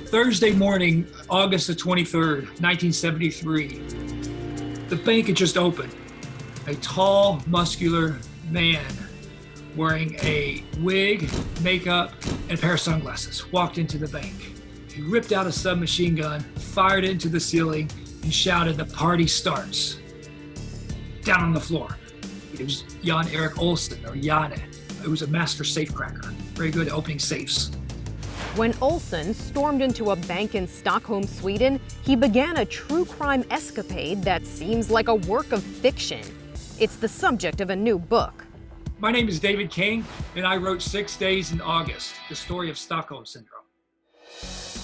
Thursday morning, August the 23rd, 1973, the bank had just opened. A tall, muscular man wearing a wig, makeup, and a pair of sunglasses walked into the bank. He ripped out a submachine gun, fired it into the ceiling, and shouted, "The party starts." Down on the floor. It was Jan-Erik Olsen, or Janne. It was a master safecracker, very good at opening safes. When Olsen stormed into a bank in Stockholm, Sweden, he began a true crime escapade that seems like a work of fiction. It's the subject of a new book. My name is David King, and I wrote 6 Days in August, the story of Stockholm Syndrome.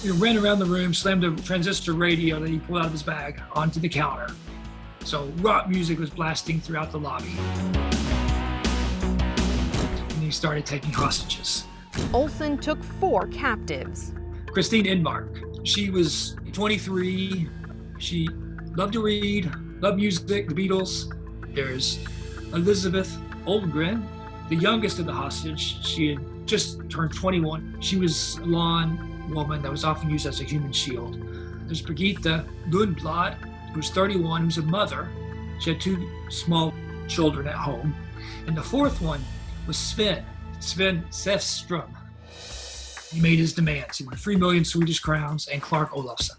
He ran around the room, slammed a transistor radio that he pulled out of his bag onto the counter. So rock music was blasting throughout the lobby. And he started taking hostages. Olsen took 4 captives. Christine Inmark, she was 23. She loved to read, loved music, the Beatles. There's Elizabeth Oldgren, the youngest of the hostage. She had just turned 21. She was a blonde woman that was often used as a human shield. There's Birgitta Lundblad, who was 31, who was a mother. She had 2 small children at home. And the 4th one was Sven Säfström. He made his demands. He wanted 3 million Swedish crowns and Clark Olofsson.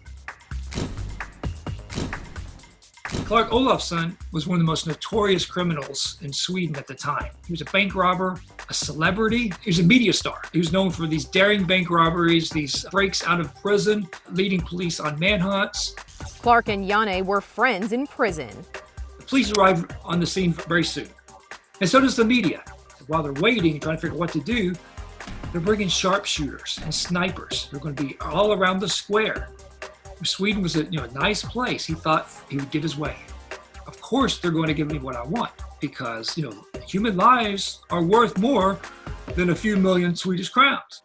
Clark Olofsson was one of the most notorious criminals in Sweden at the time. He was a bank robber, a celebrity. He was a media star. He was known for these daring bank robberies, these breaks out of prison, leading police on manhunts. Clark and Janne were friends in prison. The police arrived on the scene very soon. And so does the media. While they're waiting and trying to figure out what to do, they're bringing sharpshooters and snipers. They're going to be all around the square. Sweden was a nice place. He thought he would get his way. Of course, they're going to give me what I want because, human lives are worth more than a few million Swedish crowns.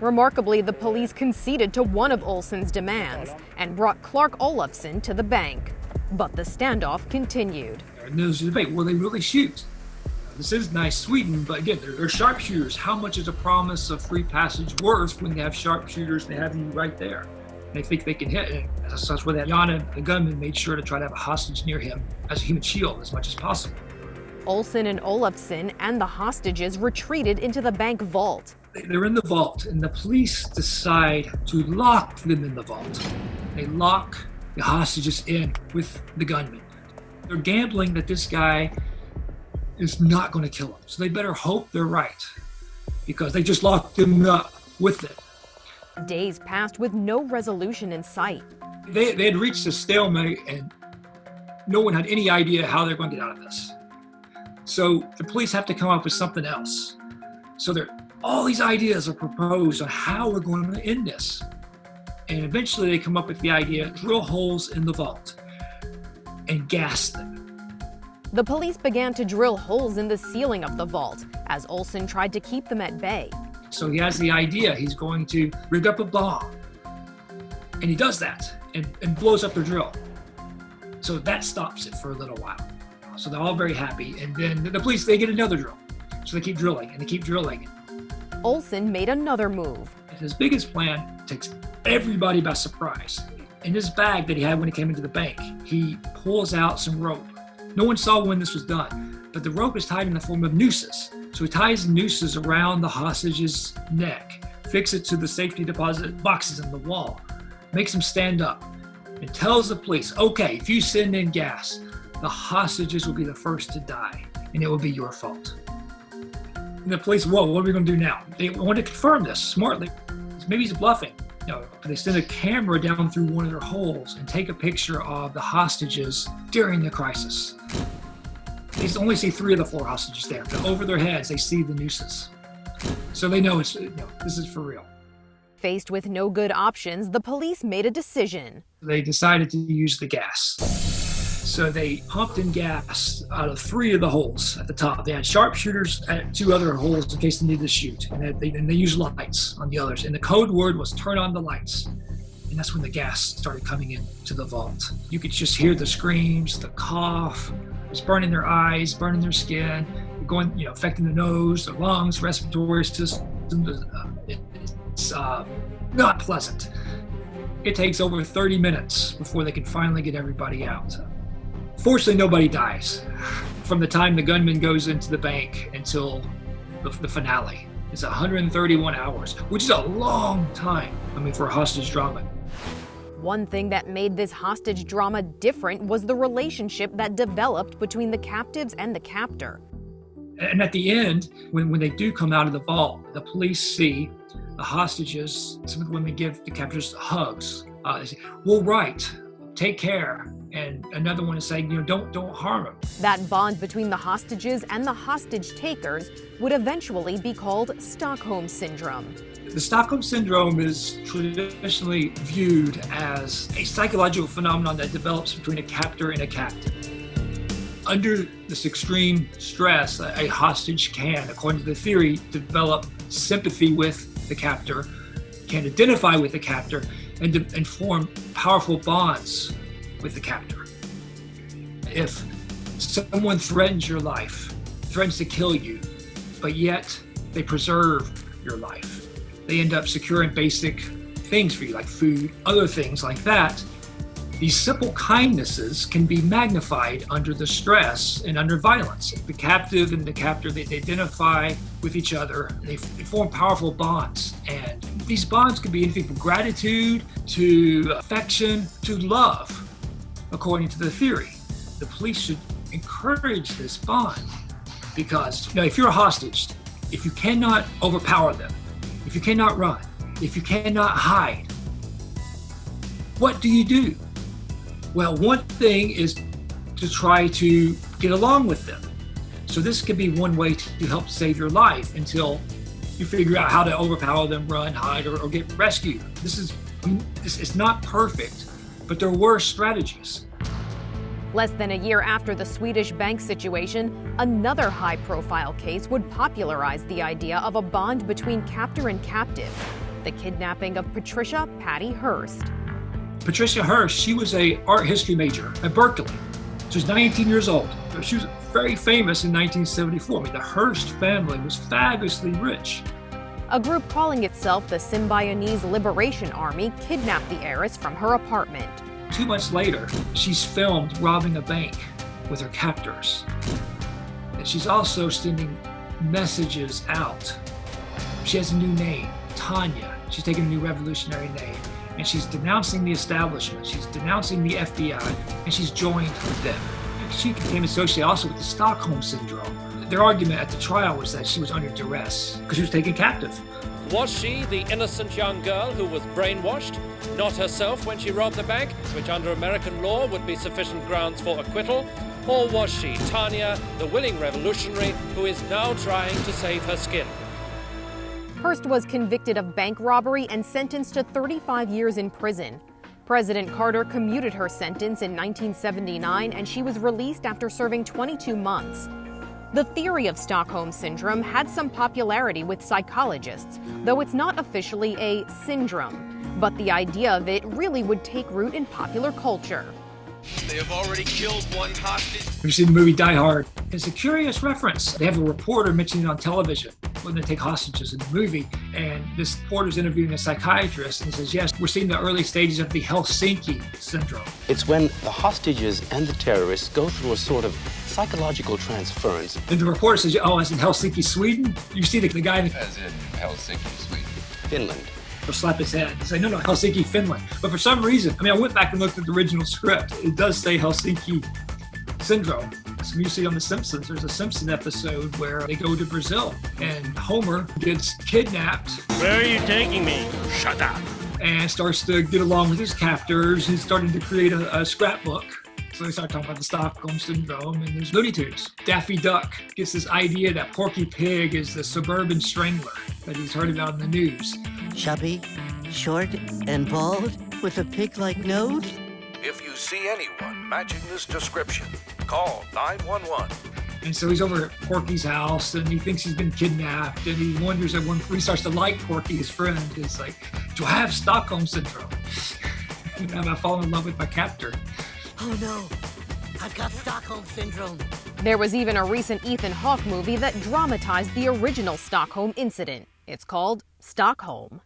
Remarkably, the police conceded to one of Olsen's demands and brought Clark Olofsson to the bank. But the standoff continued. And there's a debate, will they really shoot? This is nice Sweden, but again, they're sharpshooters. How much is a promise of free passage worth when they have sharpshooters and they have you right there? And they think they can hit. And that's where that Janne, the gunman, made sure to try to have a hostage near him as a human shield as much as possible. Olsen and Olofsson and the hostages retreated into the bank vault. They're in the vault, and the police decide to lock them in the vault. They lock the hostages in with the gunman. They're gambling that this guy is not going to kill them. So they better hope they're right because they just locked him up with it. Days passed with no resolution in sight. They had reached a stalemate and no one had any idea how they're going to get out of this. So the police have to come up with something else. So all these ideas are proposed on how we're going to end this. And eventually they come up with the idea, drill holes in the vault and gas them. The police began to drill holes in the ceiling of the vault as Olsen tried to keep them at bay. So he has the idea he's going to rig up a bomb. And he does that and blows up the drill. So that stops it for a little while. So they're all very happy. And then the police, they get another drill. So they keep drilling and they keep drilling. Olsen made another move. His biggest plan takes everybody by surprise. In his bag that he had when he came into the bank, he pulls out some rope. No one saw when this was done, but the rope is tied in the form of nooses. So he ties nooses around the hostage's neck, fixes it to the safety deposit boxes in the wall, makes them stand up, and tells the police, okay, if you send in gas, the hostages will be the first to die, and it will be your fault. And the police, whoa, what are we going to do now? They want to confirm this smartly. Maybe he's bluffing. They send a camera down through one of their holes and take a picture of the hostages during the crisis. They only see 3 of the 4 hostages there, but over their heads, they see the nooses. So they know this is for real. Faced with no good options, the police made a decision. They decided to use the gas. So they pumped in gas out of 3 of the holes at the top. They had sharpshooters at 2 other holes in case they needed to shoot. And they used lights on the others. And the code word was turn on the lights. And that's when the gas started coming into the vault. You could just hear the screams, the cough. It was burning their eyes, burning their skin, affecting the nose, the lungs, respiratory system. It's not pleasant. It takes over 30 minutes before they can finally get everybody out. Fortunately, nobody dies from the time the gunman goes into the bank until the finale. It's 131 hours, which is a long time, for a hostage drama. One thing that made this hostage drama different was the relationship that developed between the captives and the captor. And at the end, when they do come out of the vault, the police see the hostages, some of the women give the captors hugs. They say, "Well, right, take care." And another one is saying, don't harm him. That bond between the hostages and the hostage takers would eventually be called Stockholm Syndrome. The Stockholm Syndrome is traditionally viewed as a psychological phenomenon that develops between a captor and a captive. Under this extreme stress, a hostage can, according to the theory, develop sympathy with the captor, can identify with the captor, and form powerful bonds with the captor. If someone threatens your life, threatens to kill you, but yet they preserve your life, they end up securing basic things for you, like food, other things like that. These simple kindnesses can be magnified under the stress and under violence. The captive and the captor, they identify with each other. They form powerful bonds. And these bonds can be anything from gratitude to affection to love, according to the theory. The police should encourage this bond because if you're a hostage, if you cannot overpower them, if you cannot run, if you cannot hide, what do? Well, one thing is to try to get along with them. So this could be one way to help save your life until you figure out how to overpower them, run, hide, or get rescued. It's not perfect, but there were strategies. Less than a year after the Swedish bank situation, another high-profile case would popularize the idea of a bond between captor and captive, the kidnapping of Patricia "Patty" Hearst. Patricia Hearst, she was an art history major at Berkeley. She was 19 years old. She was very famous in 1974. The Hearst family was fabulously rich. A group calling itself the Symbionese Liberation Army kidnapped the heiress from her apartment. 2 months later, she's filmed robbing a bank with her captors. And she's also sending messages out. She has a new name, Tanya. She's taken a new revolutionary name. And she's denouncing the establishment, she's denouncing the FBI, and she's joined them. She became associated also with the Stockholm Syndrome. Their argument at the trial was that she was under duress because she was taken captive. Was she the innocent young girl who was brainwashed? Not herself when she robbed the bank, which under American law would be sufficient grounds for acquittal? Or was she, Tanya, the willing revolutionary who is now trying to save her skin? Hearst was convicted of bank robbery and sentenced to 35 years in prison. President Carter commuted her sentence in 1979, and she was released after serving 22 months. The theory of Stockholm Syndrome had some popularity with psychologists, though it's not officially a syndrome. But the idea of it really would take root in popular culture. They have already killed one hostage. Have you seen the movie Die Hard? It's a curious reference. They have a reporter mentioning it on television when they take hostages in the movie, and this reporter's interviewing a psychiatrist and says, yes, we're seeing the early stages of the Helsinki syndrome. It's when the hostages and the terrorists go through a sort of psychological transference. And the reporter says, oh, as in Helsinki, Sweden? You see the guy As in Helsinki, Sweden. Finland. He'll slap his head and say, no, Helsinki, Finland. But for some reason, I went back and looked at the original script. It does say Helsinki Syndrome. So you see on The Simpsons, there's a Simpson episode where they go to Brazil and Homer gets kidnapped. Where are you taking me? Shut up. And starts to get along with his captors. He's starting to create a scrapbook. So they start talking about the Stockholm Syndrome, and there's Looney Tunes. Daffy Duck gets this idea that Porky Pig is the suburban strangler that he's heard about in the news. Chubby, short, and bald, with a pig-like nose? If you see anyone matching this description, call 911. And so he's over at Porky's house, and he thinks he's been kidnapped, and he wonders at one point, he starts to like Porky, his friend. It's like, do I have Stockholm Syndrome? Am I falling in love with my captor? Oh no, I've got Stockholm Syndrome. There was even a recent Ethan Hawke movie that dramatized the original Stockholm incident. It's called Stockholm.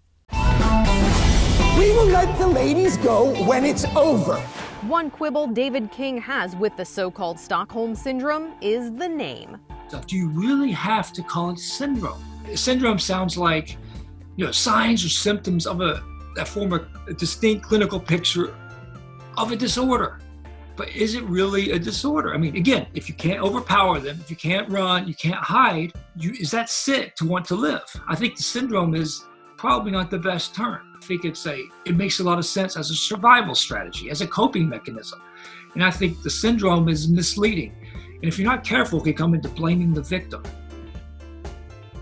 We will let the ladies go when it's over. One quibble David King has with the so-called Stockholm Syndrome is the name. So do you really have to call it syndrome? Syndrome sounds like, signs or symptoms of that form a distinct clinical picture of a disorder. But is it really a disorder? I mean, again, if you can't overpower them, if you can't run, you can't hide, is that sick to want to live? I think the syndrome is probably not the best term. I think it makes a lot of sense as a survival strategy, as a coping mechanism. And I think the syndrome is misleading. And if you're not careful, it can come into blaming the victim.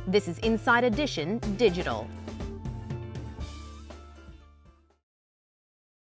This is Inside Edition Digital.